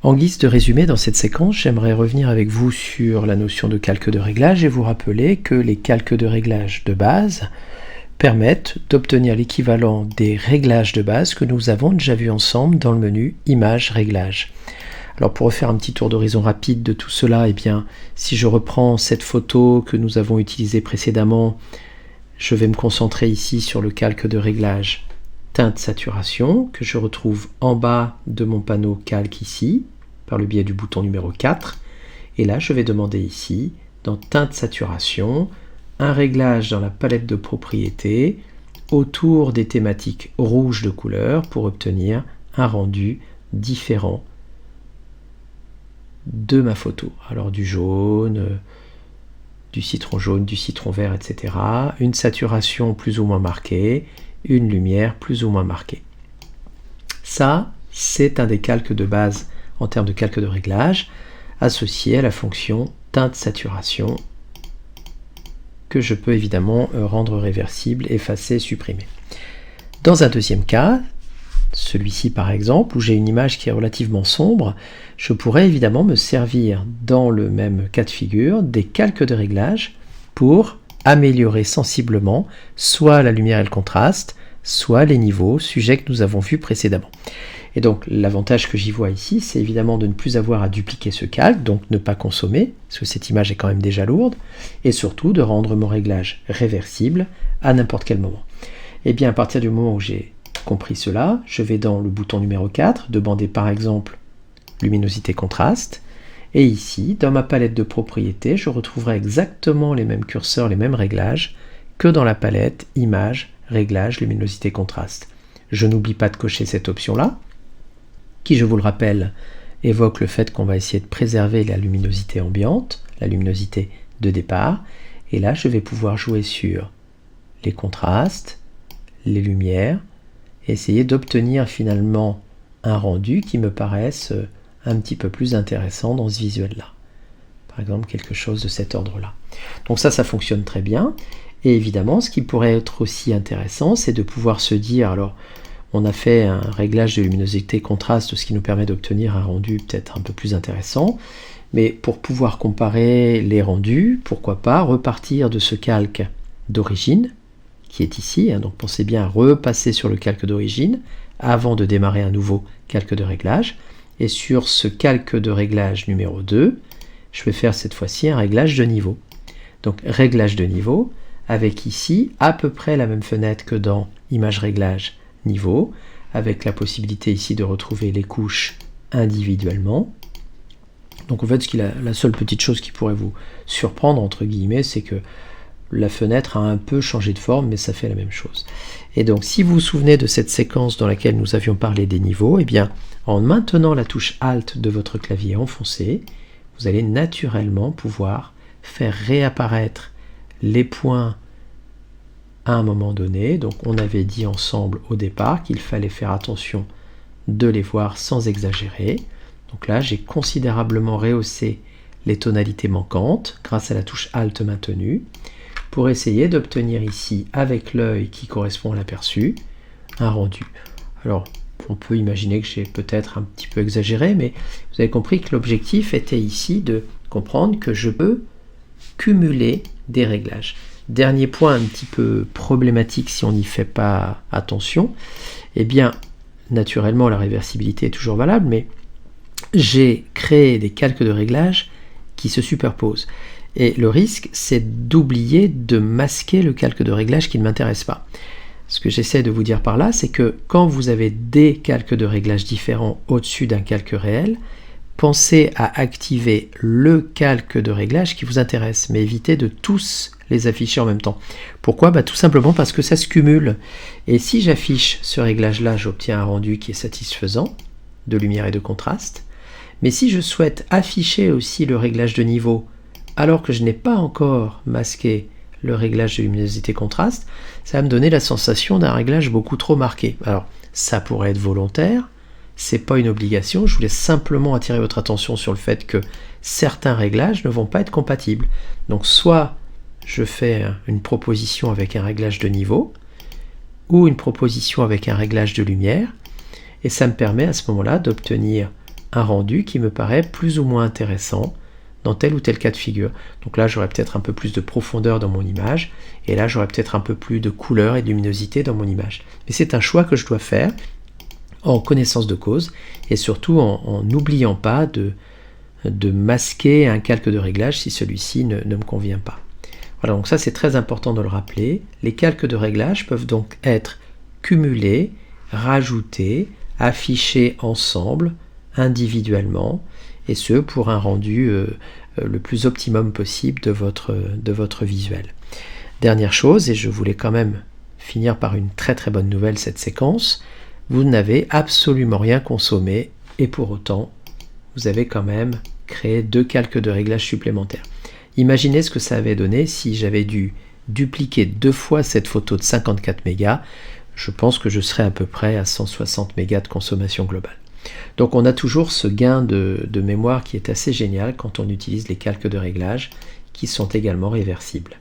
En guise de résumé, dans cette séquence, j'aimerais revenir avec vous sur la notion de calque de réglage et vous rappeler que les calques de réglage de base permettent d'obtenir l'équivalent des réglages de base que nous avons déjà vus ensemble dans le menu Images, Réglages. Alors pour refaire un petit tour d'horizon rapide de tout cela, eh bien, si je reprends cette photo que nous avons utilisée précédemment, je vais me concentrer ici sur le calque de réglage teinte saturation que je retrouve en bas de mon panneau calque ici par le biais du bouton numéro 4 et là je vais demander ici dans teinte saturation un réglage dans la palette de propriétés autour des thématiques rouges de couleur pour obtenir un rendu différent de ma photo. Alors du jaune, du citron jaune, du citron vert, etc. Une saturation plus ou moins marquée, une lumière plus ou moins marquée. Ça, c'est un des calques de base en termes de calque de réglage associé à la fonction teinte saturation que je peux évidemment rendre réversible, effacer, supprimer. Dans un deuxième cas, celui-ci par exemple, où j'ai une image qui est relativement sombre, je pourrais évidemment me servir dans le même cas de figure des calques de réglage pour améliorer sensiblement soit la lumière et le contraste, soit les niveaux, sujet que nous avons vu précédemment. Et donc l'avantage que j'y vois ici, c'est évidemment de ne plus avoir à dupliquer ce calque, donc ne pas consommer, parce que cette image est quand même déjà lourde, et surtout de rendre mon réglage réversible à n'importe quel moment. Et bien à partir du moment où j'ai compris cela, je vais dans le bouton numéro 4, demander par exemple luminosité contraste, et ici, dans ma palette de propriétés, je retrouverai exactement les mêmes curseurs, les mêmes réglages que dans la palette Images, Réglages, Luminosité, Contraste. Je n'oublie pas de cocher cette option-là, qui, je vous le rappelle, évoque le fait qu'on va essayer de préserver la luminosité ambiante, la luminosité de départ, et là, je vais pouvoir jouer sur les contrastes, les lumières, et essayer d'obtenir finalement un rendu qui me paraisse un petit peu plus intéressant dans ce visuel-là. Par exemple, quelque chose de cet ordre-là. Donc ça fonctionne très bien. Et évidemment, ce qui pourrait être aussi intéressant, c'est de pouvoir se dire, alors, on a fait un réglage de luminosité contraste, ce qui nous permet d'obtenir un rendu peut-être un peu plus intéressant. Mais pour pouvoir comparer les rendus, pourquoi pas repartir de ce calque d'origine, qui est ici. Donc pensez bien à repasser sur le calque d'origine avant de démarrer un nouveau calque de réglage. Et sur ce calque de réglage numéro 2, je vais faire cette fois-ci un réglage de niveau. Donc réglage de niveau, avec ici à peu près la même fenêtre que dans Image Réglage Niveau, avec la possibilité ici de retrouver les couches individuellement. Donc en fait, la seule petite chose qui pourrait vous surprendre, entre guillemets, c'est que la fenêtre a un peu changé de forme, mais ça fait la même chose. Et donc, si vous vous souvenez de cette séquence dans laquelle nous avions parlé des niveaux, eh bien, en maintenant la touche Alt de votre clavier enfoncé, vous allez naturellement pouvoir faire réapparaître les points à un moment donné. Donc, on avait dit ensemble au départ qu'il fallait faire attention de les voir sans exagérer. Donc là, j'ai considérablement rehaussé les tonalités manquantes grâce à la touche Alt maintenue, pour essayer d'obtenir ici, avec l'œil qui correspond à l'aperçu, un rendu. Alors, on peut imaginer que j'ai peut-être un petit peu exagéré, mais vous avez compris que l'objectif était ici de comprendre que je peux cumuler des réglages. Dernier point un petit peu problématique si on n'y fait pas attention, eh bien, naturellement, la réversibilité est toujours valable, mais j'ai créé des calques de réglage qui se superposent. Et le risque, c'est d'oublier de masquer le calque de réglage qui ne m'intéresse pas. Ce que j'essaie de vous dire par là, c'est que quand vous avez des calques de réglage différents au-dessus d'un calque réel, pensez à activer le calque de réglage qui vous intéresse, mais évitez de tous les afficher en même temps. Pourquoi ? Tout simplement parce que ça se cumule. Et si j'affiche ce réglage-là, j'obtiens un rendu qui est satisfaisant, de lumière et de contraste. Mais si je souhaite afficher aussi le réglage de niveau, alors que je n'ai pas encore masqué le réglage de luminosité contraste, ça va me donner la sensation d'un réglage beaucoup trop marqué. Alors, ça pourrait être volontaire, c'est pas une obligation, je voulais simplement attirer votre attention sur le fait que certains réglages ne vont pas être compatibles. Donc, soit je fais une proposition avec un réglage de niveau, ou une proposition avec un réglage de lumière, et ça me permet à ce moment-là d'obtenir un rendu qui me paraît plus ou moins intéressant dans tel ou tel cas de figure. Donc là, j'aurai peut-être un peu plus de profondeur dans mon image, et là, j'aurai peut-être un peu plus de couleur et de luminosité dans mon image. Mais c'est un choix que je dois faire en connaissance de cause, et surtout en n'oubliant pas de masquer un calque de réglage si celui-ci ne me convient pas. Voilà, donc ça c'est très important de le rappeler. Les calques de réglage peuvent donc être cumulés, rajoutés, affichés ensemble, individuellement, et ce pour un rendu le plus optimum possible de votre visuel. Dernière chose, et je voulais quand même finir par une très très bonne nouvelle cette séquence, vous n'avez absolument rien consommé, et pour autant, vous avez quand même créé 2 calques de réglage supplémentaires. Imaginez ce que ça avait donné si j'avais dû dupliquer 2 fois cette photo de 54 mégas. Je pense que je serais à peu près à 160 mégas de consommation globale. Donc on a toujours ce gain de mémoire qui est assez génial quand on utilise les calques de réglage qui sont également réversibles.